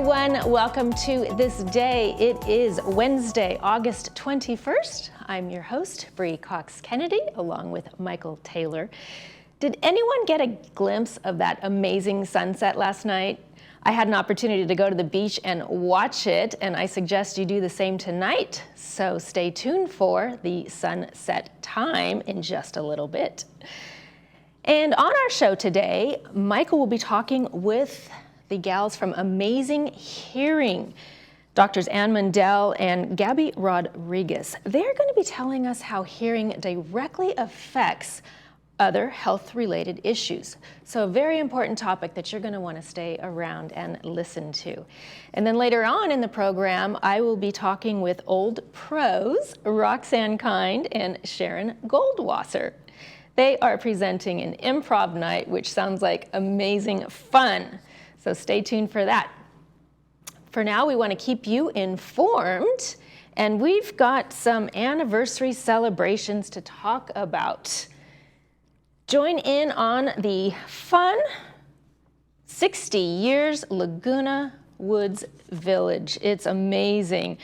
everyone. Welcome to This Day. It is Wednesday, August 21st. I'm your host, Bree Cox Kennedy, along with Michael Taylor. Did anyone get a glimpse of that amazing sunset last night? I had an opportunity to go to the beach and watch it, and I suggest you do the same tonight. So stay tuned for the sunset time in just a little bit. And on our show today, Michael will be talking with the gals from Amazing Hearing, Doctors Ann Mundell and Gabby Rodriguez. They're going to be telling us how hearing directly affects other health-related issues. So a very important topic that you're going to want to stay around and listen to. And then later on in the program, I will be talking with old pros, Roxanne Kind and Sharon Goldwasser. They are presenting an improv night, which sounds like amazing fun. So stay tuned for that. For now, we want to keep you informed, and we've got some anniversary celebrations to talk about. Join in on the fun 60 years Laguna Woods Village. It's amazing.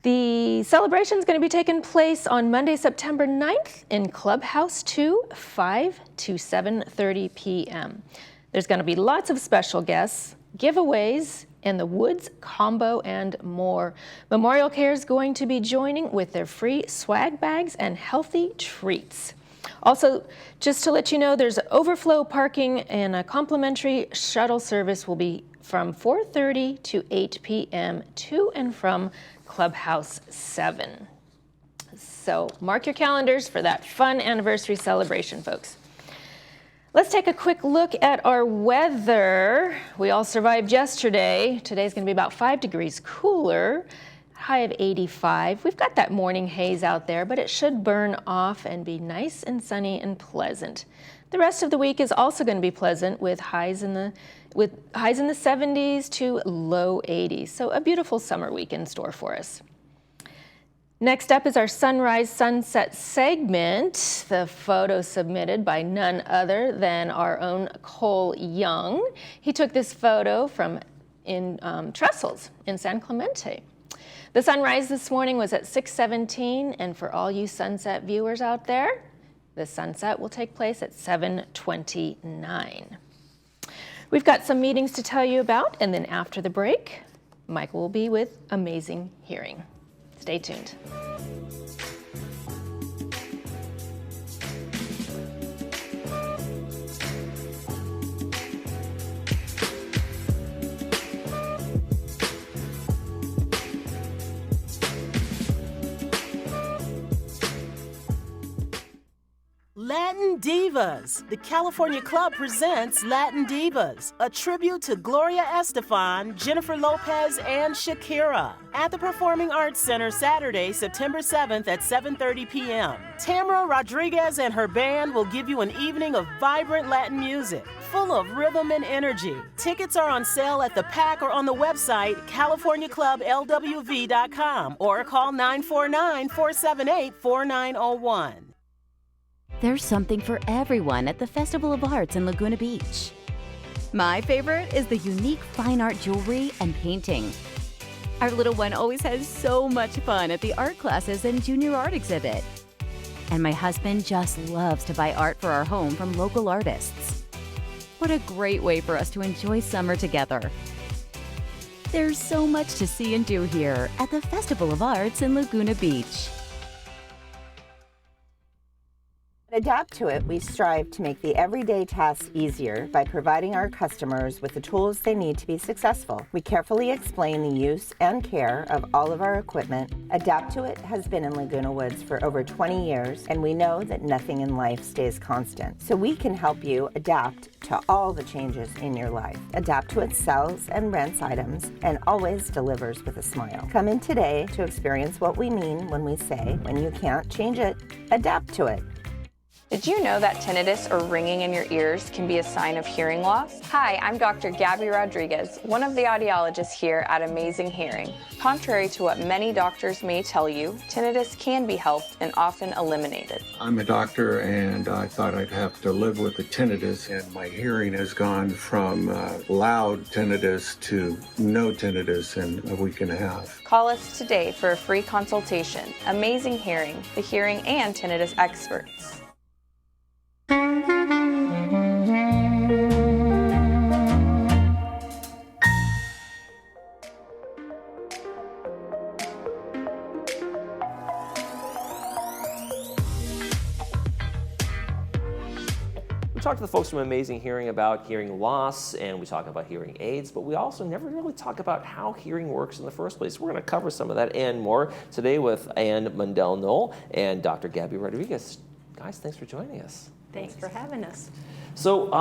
The celebration is going to be taking place on Monday, September 9th in Clubhouse 2, 5 to 7:30 p.m. There's going to be lots of special guests, giveaways, and the Woods combo and more. Memorial Care is going to be joining with their free swag bags and healthy treats. Also, just to let you know, there's overflow parking and a complimentary shuttle service will be from 4:30 to 8 p.m. to and from Clubhouse 7. So mark your calendars for that fun anniversary celebration, folks. Let's take a quick look at our weather. We all survived yesterday. Today's going to be about 5 degrees cooler, high of 85. We've got that morning haze out there, but it should burn off and be nice and sunny and pleasant. The rest of the week is also going to be pleasant with highs in the 70s to low 80s. So a beautiful summer week in store for us. Next up is our sunrise sunset segment. The photo submitted by none other than our own Cole Young. He took this photo from in Trestles in San Clemente. The sunrise this morning was at 6:17, and for all you sunset viewers out there, the sunset will take place at 7:29. We've got some meetings to tell you about, and then after the break, Michael will be with Amazing Hearing. Stay tuned. Latin Divas. The California Club presents Latin Divas, a tribute to Gloria Estefan, Jennifer Lopez, and Shakira at the Performing Arts Center Saturday, September 7th at 7:30 p.m. Tamara Rodriguez and her band will give you an evening of vibrant Latin music, full of rhythm and energy. Tickets are on sale at the PAC or on the website CaliforniaClubLWV.com or call 949-478-4901. There's something for everyone at the Festival of Arts in Laguna Beach. My favorite is the unique fine art jewelry and painting. Our little one always has so much fun at the art classes and junior art exhibit. And my husband just loves to buy art for our home from local artists. What a great way for us to enjoy summer together. There's so much to see and do here at the Festival of Arts in Laguna Beach. Adapt to It, we strive to make the everyday tasks easier by providing our customers with the tools they need to be successful. We carefully explain the use and care of all of our equipment. Adapt to It has been in Laguna Woods for over 20 years, and we know that nothing in life stays constant. So we can help you adapt to all the changes in your life. Adapt to It sells and rents items and always delivers with a smile. Come in today to experience what we mean when we say, when you can't change it, adapt to it. Did you know that tinnitus or ringing in your ears can be a sign of hearing loss? Hi, I'm Dr. Gabby Rodriguez, one of the audiologists here at Amazing Hearing. Contrary to what many doctors may tell you, tinnitus can be helped and often eliminated. I'm a doctor and I thought I'd have to live with the tinnitus, and my hearing has gone from loud tinnitus to no tinnitus in a week and a half. Call us today for a free consultation. Amazing Hearing, the hearing and tinnitus experts. We talk to the folks from Amazing Hearing about hearing loss, and we talk about hearing aids, but we also never really talk about how hearing works in the first place. We're going to cover some of that and more today with Ann Mundell-Knoll and Dr. Gabby Rodriguez. Guys, thanks for joining us. Thanks for having us. So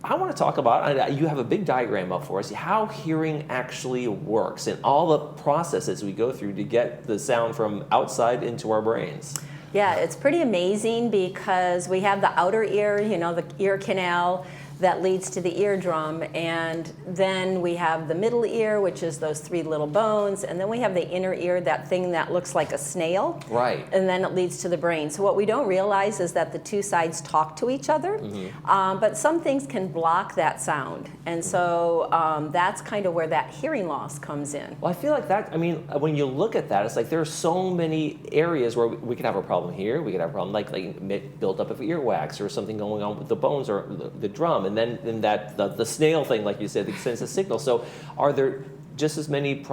I want to talk about, you have a big diagram up for us, how hearing actually works and all the processes we go through to get the sound from outside into our brains. Yeah, it's pretty amazing because we have the outer ear, the ear canal that leads to the eardrum, and then we have the middle ear, which is those three little bones, and then we have the inner ear, that thing that looks like a snail. Right. And then it leads to the brain. So what we don't realize is that the two sides talk to each other, but some things can block that sound. And so that's kind of where that hearing loss comes in. Well, I feel like that, when you look at that, it's like there are so many areas where we could have a problem here, we could have a problem like buildup of earwax or something going on with the bones or the drum. And then in the snail thing, like you said, that sends a signal. So are there just as many, you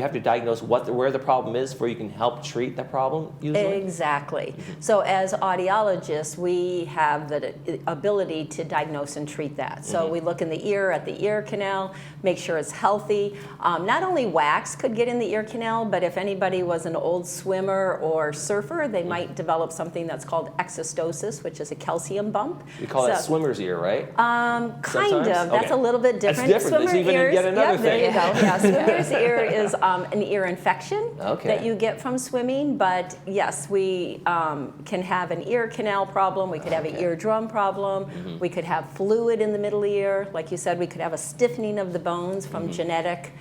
have to diagnose where the problem is before you can help treat the problem usually? Exactly. So as audiologists, we have the ability to diagnose and treat that. So we look in the ear at the ear canal, make sure it's healthy. Not only wax could get in the ear canal, but if anybody was an old swimmer or surfer, they might develop something that's called exostosis, which is a calcium bump. We call that swimmer's ear, right? Kind Sometimes? of. That's Okay. a little bit different. That's different. That's even yet another There you thing. go. Yeah, swimmer's ear is an ear infection Okay. that you get from swimming. But yes, we can have an ear canal problem. We could have an eardrum problem. We could have fluid in the middle ear. Like you said, we could have a stiffening of the bones from genetic.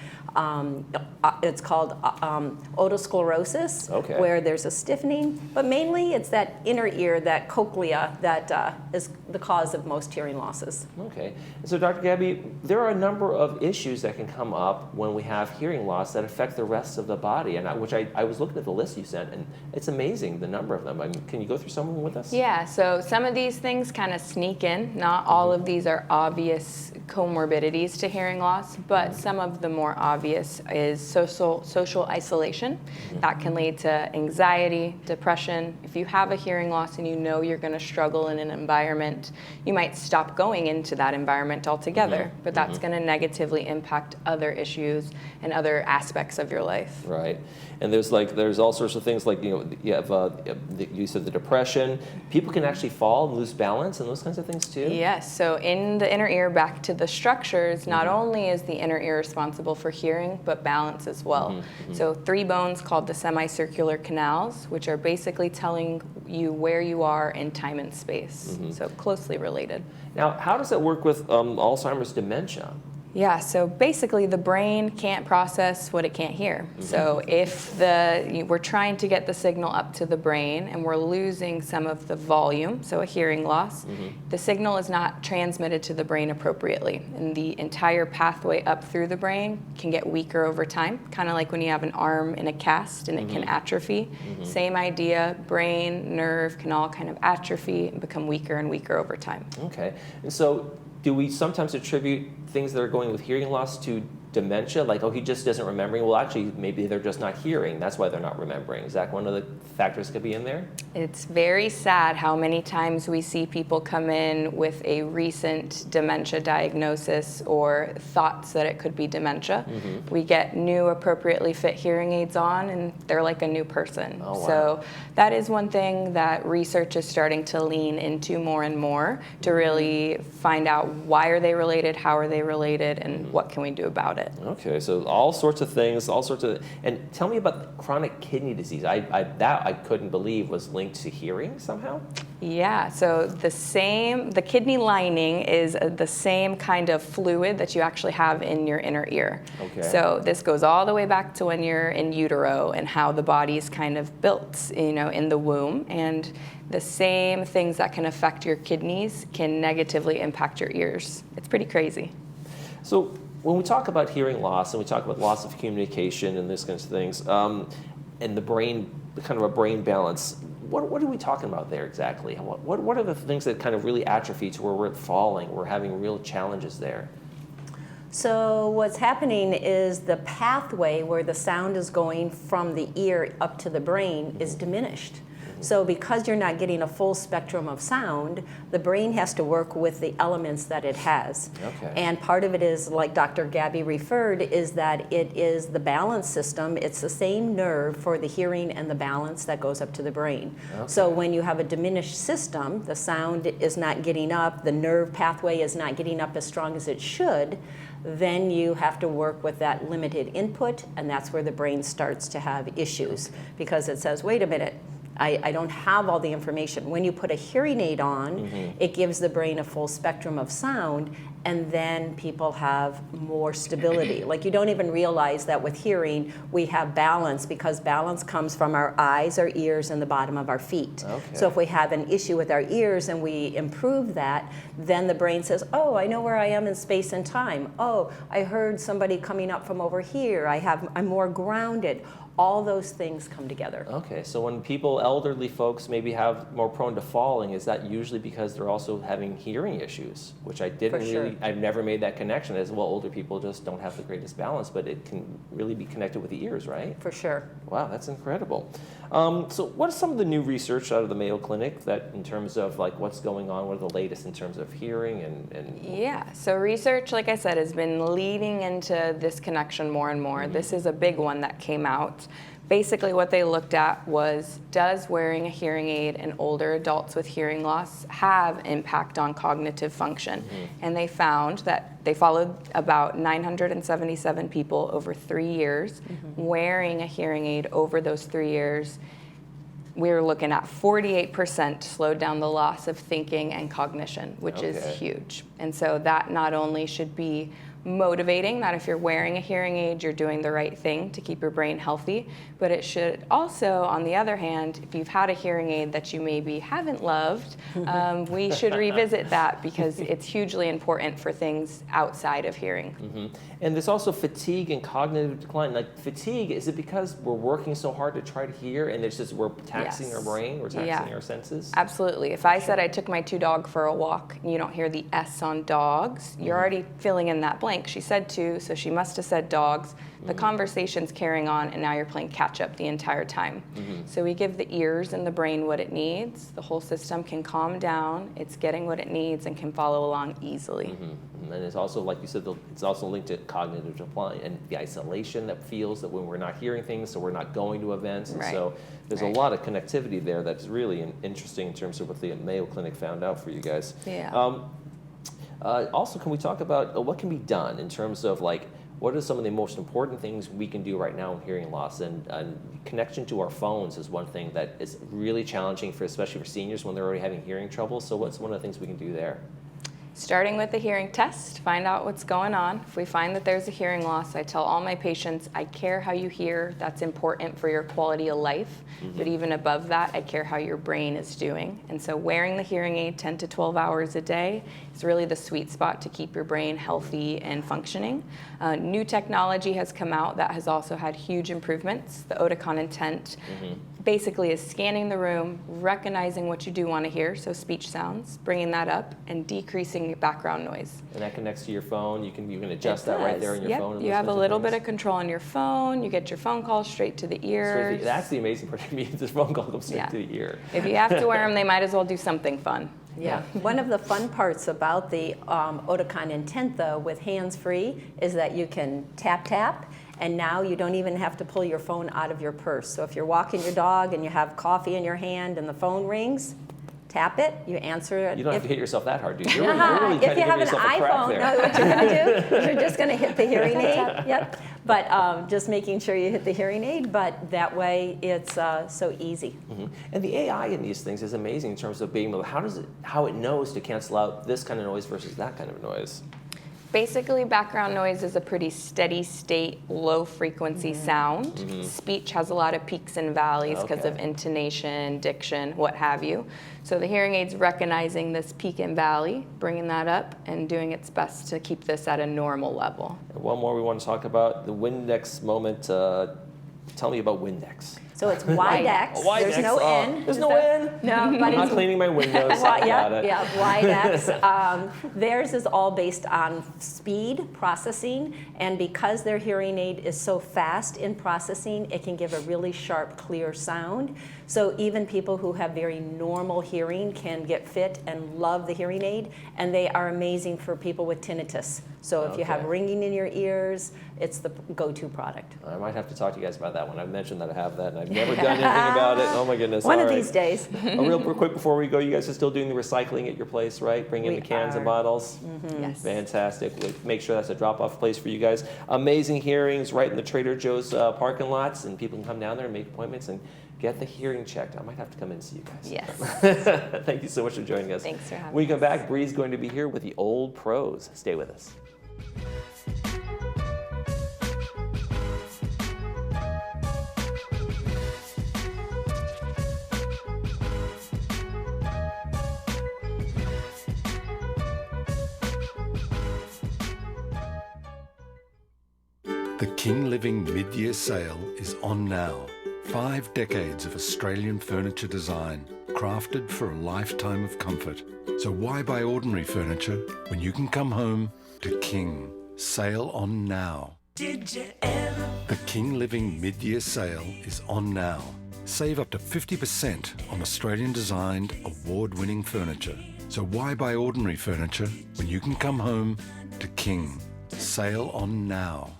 It's called otosclerosis, Okay. where there's a stiffening. But mainly it's that inner ear, that cochlea, that is the cause of most hearing losses. Okay. And so, Dr. Gabby, there are a number of issues that can come up when we have hearing loss that affect the rest of the body, and I was looking at the list you sent, and it's amazing the number of them. Can you go through some of them with us? Yeah, so some of these things kind of sneak in. Not all of these are obvious comorbidities to hearing loss, but some of the more obvious is social isolation. That can lead to anxiety, depression. If you have a hearing loss and you know you're going to struggle in an environment, you might stop going into that environment altogether, but that's going to negatively impact other issues and other aspects of your life. Right. And there's all sorts of things like, you have you said the depression. People can actually fall and lose balance and those kinds of things too? Yes, so in the inner ear, back to the structures, not only is the inner ear responsible for hearing, but balance as well. So 3 bones called the semicircular canals, which are basically telling you where you are in time and space. So closely related. Now, how does that work with Alzheimer's dementia? Yeah, so basically the brain can't process what it can't hear. So if we're trying to get the signal up to the brain and we're losing some of the volume, so a hearing loss, the signal is not transmitted to the brain appropriately. And the entire pathway up through the brain can get weaker over time, kind of like when you have an arm in a cast and it can atrophy. Same idea, brain, nerve can all kind of atrophy and become weaker and weaker over time. Okay. And so do we sometimes attribute things that are going with hearing loss to dementia? Like, oh, he just isn't remembering. Well, actually, maybe they're just not hearing. That's why they're not remembering. Is that one of the factors that could be in there? It's very sad how many times we see people come in with a recent dementia diagnosis or thoughts that it could be dementia. We get new appropriately fit hearing aids on and they're like a new person. Oh, wow. So that is one thing that research is starting to lean into more and more to really find out why are they related, how are they related, and what can we do about it. Okay, so all sorts of things, and tell me about chronic kidney disease. That I couldn't believe was linked to hearing somehow? Yeah, so the kidney lining is the same kind of fluid that you actually have in your inner ear. Okay. So this goes all the way back to when you're in utero and how the body's kind of built, in the womb. And the same things that can affect your kidneys can negatively impact your ears. It's pretty crazy. So when we talk about hearing loss and we talk about loss of communication and these kinds of things, and the brain, kind of a brain balance, what are we talking about there exactly? What are the things that kind of really atrophy to where we're falling, we're having real challenges there? So what's happening is the pathway where the sound is going from the ear up to the brain is diminished. So because you're not getting a full spectrum of sound, the brain has to work with the elements that it has. Okay. And part of it is, like Dr. Gabby referred, is that it is the balance system. It's the same nerve for the hearing and the balance that goes up to the brain. Okay. So when you have a diminished system, the sound is not getting up, the nerve pathway is not getting up as strong as it should, then you have to work with that limited input, and that's where the brain starts to have issues, because it says, wait a minute, I don't have all the information. When you put a hearing aid on, it gives the brain a full spectrum of sound, and then people have more stability. Like, you don't even realize that with hearing, we have balance, because balance comes from our eyes, our ears, and the bottom of our feet. Okay. So if we have an issue with our ears and we improve that, then the brain says, oh, I know where I am in space and time. Oh, I heard somebody coming up from over here. I'm more grounded. All those things come together. Okay, so when elderly folks maybe have more prone to falling, is that usually because they're also having hearing issues, which I didn't For sure. really, I've never made that connection as well. Older people just don't have the greatest balance, but it can really be connected with the ears, right? For sure. Wow, that's incredible. So what is some of the new research out of the Mayo Clinic that in terms of like what's going on, what are the latest in terms of hearing and Yeah, so research, like I said, has been leading into this connection more and more. This is a big one that came out. Basically what they looked at was, does wearing a hearing aid in older adults with hearing loss have impact on cognitive function? And they found that they followed about 977 people over 3 years. Wearing a hearing aid over those 3 years, we were looking at 48% slowed down the loss of thinking and cognition, which is huge. And so that not only should be motivating, that if you're wearing a hearing aid, you're doing the right thing to keep your brain healthy, but it should also, on the other hand, if you've had a hearing aid that you maybe haven't loved, we should revisit that, because it's hugely important for things outside of hearing. And there's also fatigue and cognitive decline. Like fatigue, is it because we're working so hard to try to hear and it's just we're taxing our brain, we're taxing our senses? Absolutely. If I said I took my 2 dogs for a walk and you don't hear the S on dogs, you're already filling in that blank. She said 2, so she must have said dogs. The conversation's carrying on, and now you're playing catch up the entire time. So we give the ears and the brain what it needs. The whole system can calm down. It's getting what it needs and can follow along easily. And it's also, like you said, it's also linked to cognitive decline and the isolation that feels that when we're not hearing things, so we're not going to events. And so there's a lot of connectivity there that's really interesting in terms of what the Mayo Clinic found out for you guys. Yeah. Also, can we talk about what can be done in terms of like, what are some of the most important things we can do right now in hearing loss? And connection to our phones is one thing that is really challenging for, especially for seniors when they're already having hearing trouble. So what's one of the things we can do there? Starting with the hearing test, find out what's going on. If we find that there's a hearing loss, I tell all my patients, I care how you hear. That's important for your quality of life. But even above that, I care how your brain is doing. And so wearing the hearing aid 10 to 12 hours a day is really the sweet spot to keep your brain healthy and functioning. New technology has come out that has also had huge improvements. The Oticon Intent basically is scanning the room, recognizing what you do want to hear, so speech sounds, bringing that up, and decreasing background noise. And that connects to your phone. You can adjust that right there in your phone. You have a little bit of control on your phone. You get your phone calls straight to the ears. That's the amazing part. This phone call comes straight to the ear. If you have to wear them, they might as well do something fun. Yeah. One of the fun parts about the Oticon Intent, though, with hands-free, is that you can tap, and now you don't even have to pull your phone out of your purse. So if you're walking your dog and you have coffee in your hand and the phone rings, tap it, you answer it. You don't have to hit yourself that hard, do you? You're really kind if of you giving have an yourself a crack iPhone, there. no, what you're going to do is you're just going to hit the hearing aid. Yep. But just making sure you hit the hearing aid, but that way it's so easy. Mm-hmm. And the AI in these things is amazing in terms of being able, how it knows to cancel out this kind of noise versus that kind of noise. Basically, background noise is a pretty steady state, low frequency sound. Mm-hmm. Speech has a lot of peaks and valleys because of intonation, diction, what have you. So the hearing aid's recognizing this peak and valley, bringing that up, and doing its best to keep this at a normal level. And one more we want to talk about, the Windex moment. Tell me about Windex. So it's Widex. There's no N. There's no N? No, but I'm not it's cleaning my windows. I got it. Yeah, Widex. Theirs is all based on speed processing, and because their hearing aid is so fast in processing, it can give a really sharp, clear sound. So even people who have very normal hearing can get fit and love the hearing aid, and they are amazing for people with tinnitus. So if you have ringing in your ears, it's the go-to product. I might have to talk to you guys about that one. I've mentioned that I have that, and I've never done anything about it. Oh my goodness. One All of right. these days. Real quick before we go, you guys are still doing the recycling at your place, right? Bringing in We the cans and are. bottles? Yes. Fantastic. We'll make sure that's a drop-off place for you guys. Amazing hearings right in the Trader Joe's parking lots, and people can come down there and make appointments and get the hearing checked. I might have to come in and see you guys. Yes. Thank you so much for joining us. Thanks for having When we come us. back, Bree's going to be here with the old pros. Stay with us. The King Living mid-year sale is on now. 5 decades of Australian furniture design, crafted for a lifetime of comfort. So why buy ordinary furniture when you can come home to King? Sale on now. The King Living mid-year sale is on now. Save up to 50% on Australian designed, award-winning furniture. So why buy ordinary furniture when you can come home to King? Sale on now.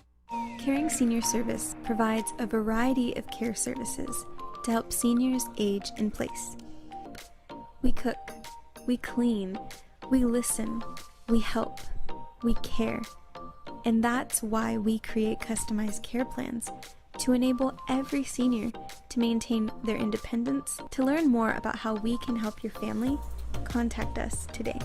Caring Senior Service provides a variety of care services to help seniors age in place. We cook, we clean, we listen, we help, we care. And that's why we create customized care plans to enable every senior to maintain their independence. To learn more about how we can help your family, contact us today.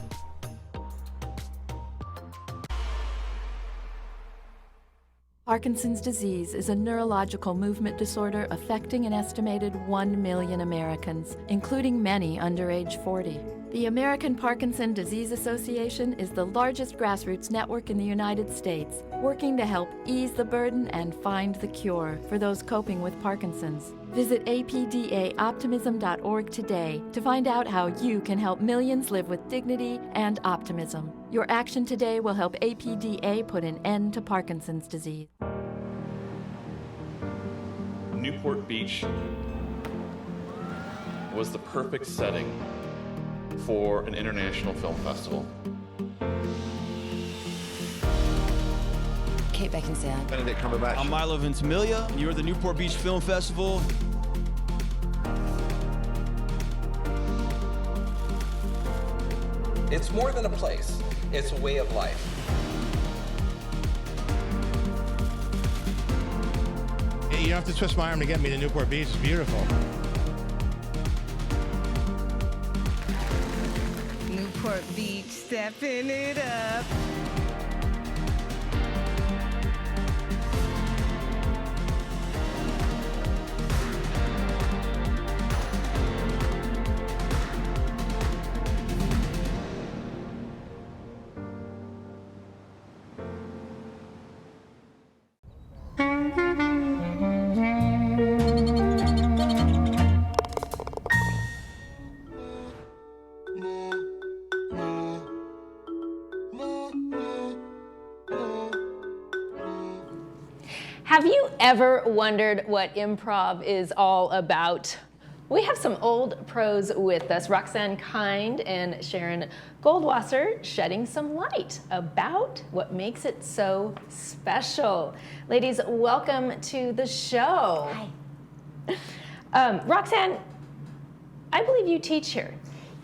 Parkinson's disease is a neurological movement disorder affecting an estimated 1 million Americans, including many under age 40. The American Parkinson Disease Association is the largest grassroots network in the United States, working to help ease the burden and find the cure for those coping with Parkinson's. Visit apdaoptimism.org today to find out how you can help millions live with dignity and optimism. Your action today will help APDA put an end to Parkinson's disease. Newport Beach was the perfect setting for an international film festival. Kate Beckinsale. Benedict Cumberbatch. I'm Milo Ventimiglia. You're at the Newport Beach Film Festival. It's more than a place, it's a way of life. Hey, you don't have to twist my arm to get me to Newport Beach. It's beautiful. Newport Beach, stepping it up. Have you ever wondered what improv is all about? We have some old pros with us, Roxanne Kind and Sharon Goldwasser, shedding some light about what makes it so special. Ladies, welcome to the show. Hi. Roxanne, I believe you teach here.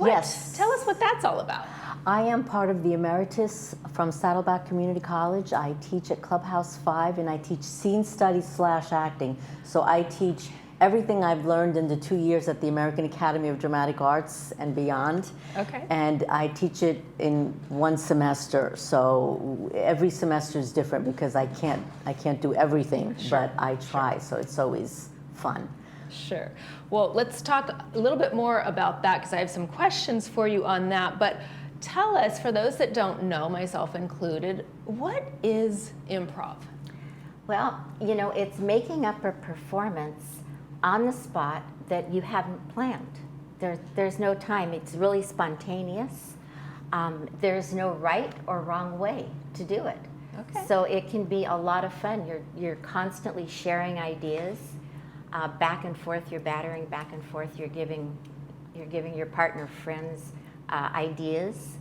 Yes. Tell us what that's all about. I am part of the Emeritus from Saddleback Community College. I teach at Clubhouse 5, and I teach scene studies / acting. So I teach everything I've learned in the 2 years at the American Academy of Dramatic Arts and beyond. Okay. And I teach it in one semester. So every semester is different because I can't do everything, but I try. So it's always fun. Sure. Well, let's talk a little bit more about that because I have some questions for you on that. But tell us, for those that don't know, myself included, what is improv? Well, you know, it's making up a performance on the spot that you haven't planned. There's no time. It's really spontaneous. There's no right or wrong way to do it. Okay. So it can be a lot of fun. You're constantly sharing ideas, back and forth. You're battering back and forth. You're giving your partner, friends, ideas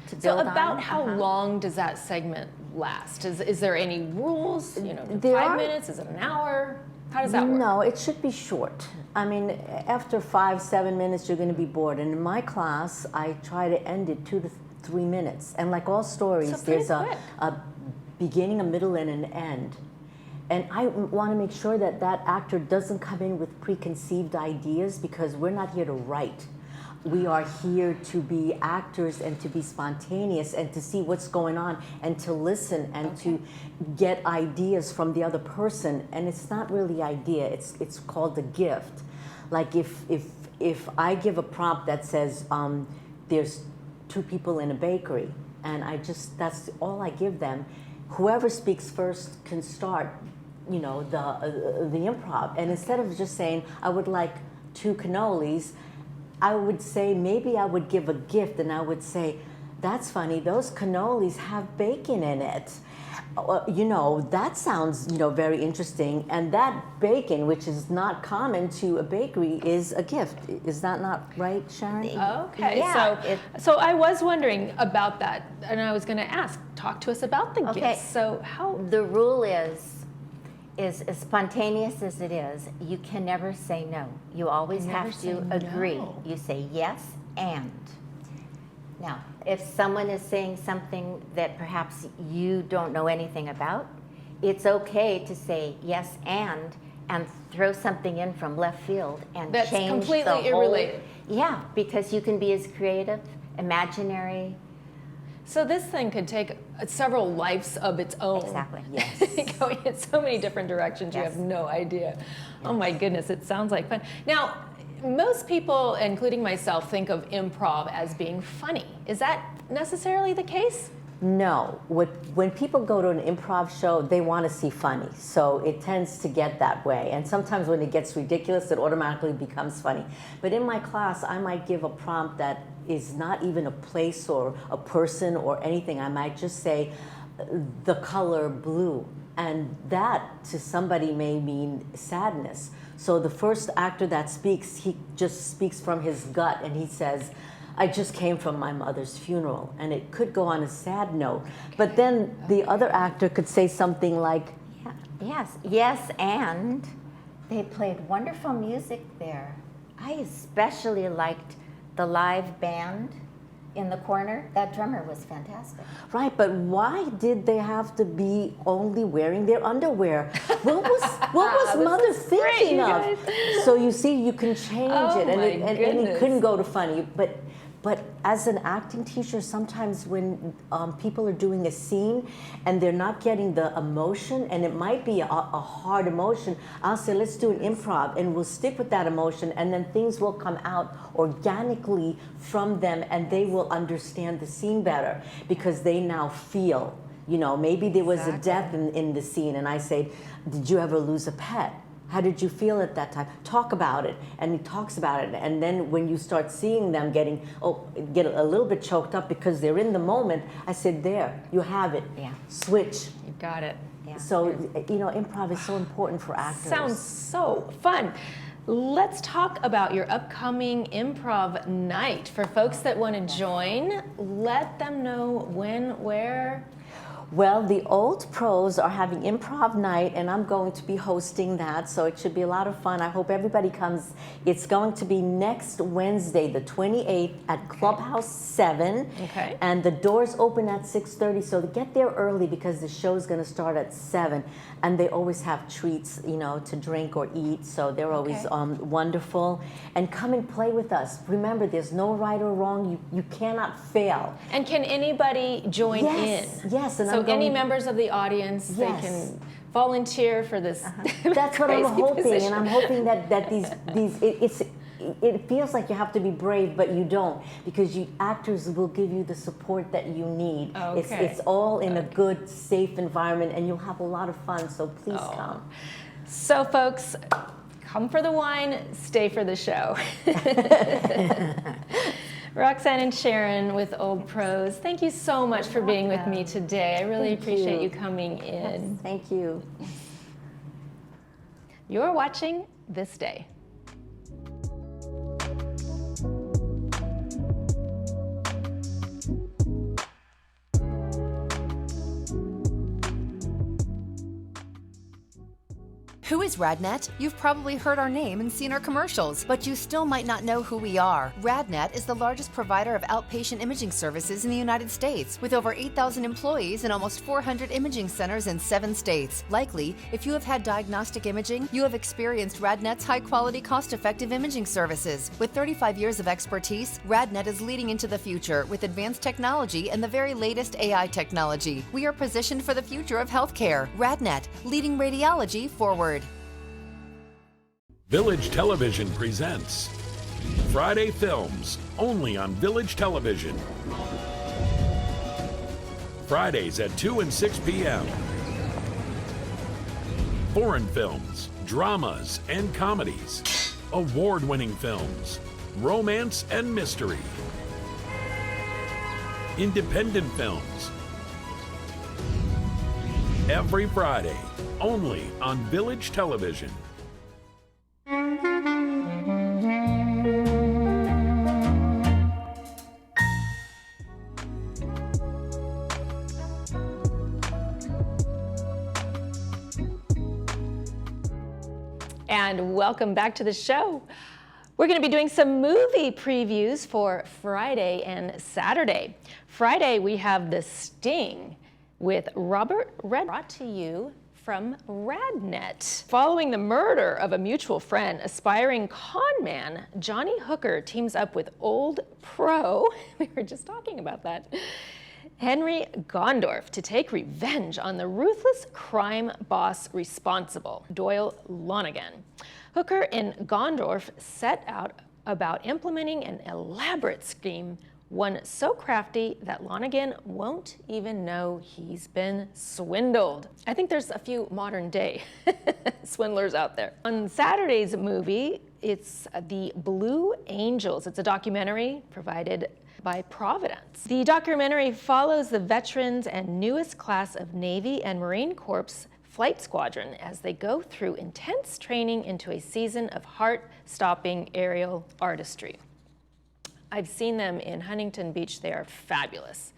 to build on. So about how long does that segment last? Is there any rules? You know, There 5 are- minutes? Is it an hour? How does that work? No, it should be short. I mean, after 5-7 minutes, you're going to be bored. And in my class, I try to end it 2 to 3 minutes. And like all stories, So pretty there's a beginning, a middle, and an end. And I want to make sure that that actor doesn't come in with preconceived ideas, because we're not here to write. We are here to be actors and to be spontaneous and to see what's going on and to listen and to get ideas from the other person. And it's not really idea, it's called a gift. Like if I give a prompt that says there's 2 people in a bakery, and that's all I give them, whoever speaks first can start, you know, the improv. And instead of just saying, I would like 2 cannolis, I would say, maybe I would give a gift, and I would say, that's funny, those cannolis have bacon in it. You know, that sounds, you know, very interesting. And that bacon, which is not common to a bakery, is a gift. Is that not right, Sharon? Okay, Yeah, so I was wondering about that, and I was going to ask, talk to us about the gifts. So how? The rule is as spontaneous as it is, you can never say no. You always have to agree. no. You say yes and. Now, if someone is saying something that perhaps you don't know anything about, it's okay to say yes and throw something in from left field and That's change completely the whole. irrelated. Yeah, because you can be as creative, imaginary. So this thing could take several lives of its own. Exactly. Yes. Going in so many different directions, you Yes. have no idea. Oh my goodness, it sounds like fun. Now, most people, including myself, think of improv as being funny. Is that necessarily the case? No. When people go to an improv show, they want to see funny. So it tends to get that way. And sometimes when it gets ridiculous, it automatically becomes funny. But in my class, I might give a prompt that is not even a place or a person or anything. I might just say the color blue. And that to somebody may mean sadness. So the first actor that speaks, he just speaks from his gut, and he says, I just came from my mother's funeral. And it could go on a sad note. But then the other actor could say something like, Yes, and they played wonderful music there. I especially liked the live band in the corner. That drummer was fantastic. right, but why did they have to be only wearing their underwear? What was Mother thinking of? So you see, you can change Oh it, and my it goodness. couldn't go to funny. But as an acting teacher, sometimes when people are doing a scene and they're not getting the emotion, and it might be a hard emotion, I'll say, let's do an improv, and we'll stick with that emotion, and then things will come out organically from them, and they will understand the scene better because they now feel. You know, maybe there was a death in the scene, and I say, did you ever lose a pet? How did you feel at that time? Talk about it. And he talks about it. And then when you start seeing them get a little bit choked up because they're in the moment, I said, there, you have it. Yeah. Switch. You got it. Yeah. So, you know, improv is so important for actors. Sounds so fun. Let's talk about your upcoming improv night. For folks that want to join, let them know when, where. Well, the old pros are having improv night, and I'm going to be hosting that, so it should be a lot of fun. I hope everybody comes. It's going to be next Wednesday, the 28th, at Clubhouse 7. Okay. And the doors open at 6:30, so get there early because the show's going to start at 7. And they always have treats, you know, to drink or eat, so they're always wonderful. And come and play with us. Remember, there's no right or wrong. You cannot fail. And can anybody join in? Yes. And so any members of the audience, they can volunteer for this. That's what I'm crazy hoping, position. and I'm hoping that it feels like you have to be brave, but you don't, because actors will give you the support that you need. Okay. It's all in a good, safe environment, and you'll have a lot of fun. So please come. So, folks, come for the wine, stay for the show. Roxanne and Sharon with Old Pros, thank you so much for being with me today. I really appreciate you coming in. Yes, thank you. You're watching ThisDay. Who is RadNet? You've probably heard our name and seen our commercials, but you still might not know who we are. RadNet is the largest provider of outpatient imaging services in the United States, with over 8,000 employees and almost 400 imaging centers in 7 states. Likely, if you have had diagnostic imaging, you have experienced RadNet's high-quality, cost-effective imaging services. With 35 years of expertise, RadNet is leading into the future with advanced technology and the very latest AI technology. We are positioned for the future of healthcare. RadNet, leading radiology forward. Village Television presents Friday Films, only on Village Television. Fridays at 2 and 6 p.m. Foreign films, dramas, and comedies. Award-winning films, romance and mystery. Independent films. Every Friday, only on Village Television. And welcome back to the show. We're going to be doing some movie previews for Friday and Saturday. Friday, we have The Sting with Robert Redford, brought to you from RadNet. Following the murder of a mutual friend, aspiring con man Johnny Hooker teams up with old pro, we were just talking about that, Henry Gondorf to take revenge on the ruthless crime boss responsible, Doyle Lonergan. Hooker and Gondorf set out about implementing an elaborate scheme, one so crafty that Lonergan won't even know he's been swindled. I think there's a few modern day swindlers out there. On Saturday's movie, it's The Blue Angels. It's a documentary provided by Providence. The documentary follows the veterans and newest class of Navy and Marine Corps Flight Squadron as they go through intense training into a season of heart-stopping aerial artistry. I've seen them in Huntington Beach. They are fabulous.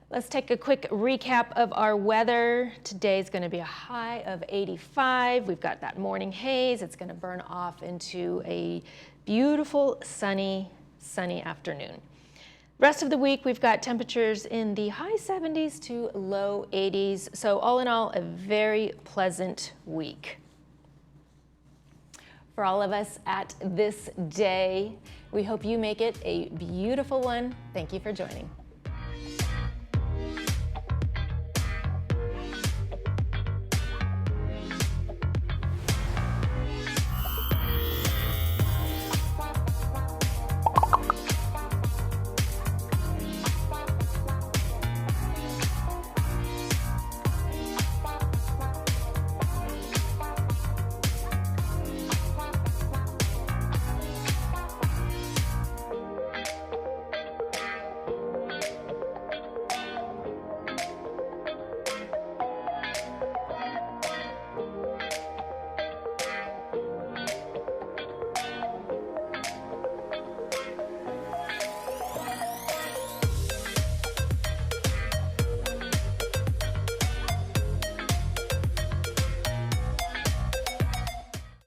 Let's take a quick recap of our weather. Today is going to be a high of 85. We've got that morning haze. It's going to burn off into a beautiful sunny afternoon. Rest of the week, we've got temperatures in the high 70s to low 80s. So all in all, a very pleasant week. For all of us at ThisDay, we hope you make it a beautiful one. Thank you for joining.